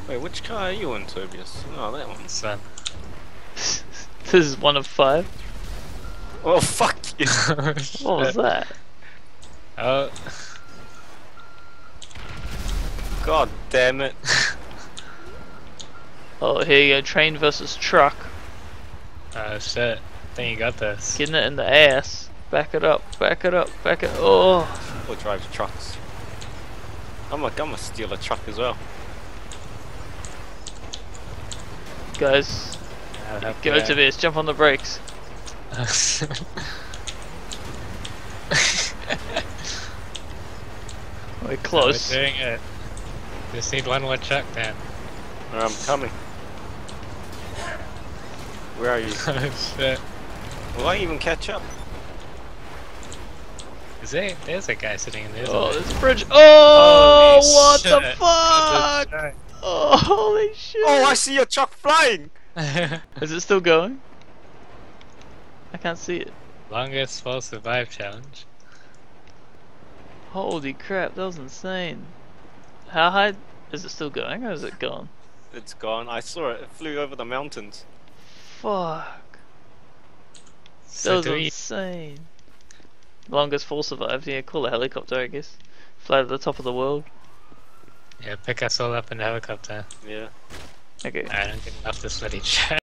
Wait, which car are you in, Tobias? Oh, that one. Son. This is one of 5. Oh, fuck you! What was that? Oh, God damn it. Oh, here you go. Train versus truck. shit. I think you got this. Getting it in the ass. Back it up. Back it up. Back it. Oh. Who drives trucks? I'm gonna steal a truck as well. Guys, I'll help go you to this. Jump on the brakes. out. We're close. We're doing it. Just need one more truck then. I'm coming. Where are you? Oh shit. Will I even catch up? There's a guy sitting in there. isn't Oh, there? there's a bridge. Oh, Holy what the shit. fuck? Oh, holy shit. Oh, I see a truck flying! Is it still going? I can't see it. Longest fall survive challenge. Holy crap, that was insane. How high is it still going or is it gone? It's gone. I saw it. It flew over the mountains. Fuck. That So was do we insane. Longest fall survived, yeah, call a helicopter I guess. Fly to the top of the world. pick us all up in a helicopter. Yeah. Okay. I don't get off this bloody chat.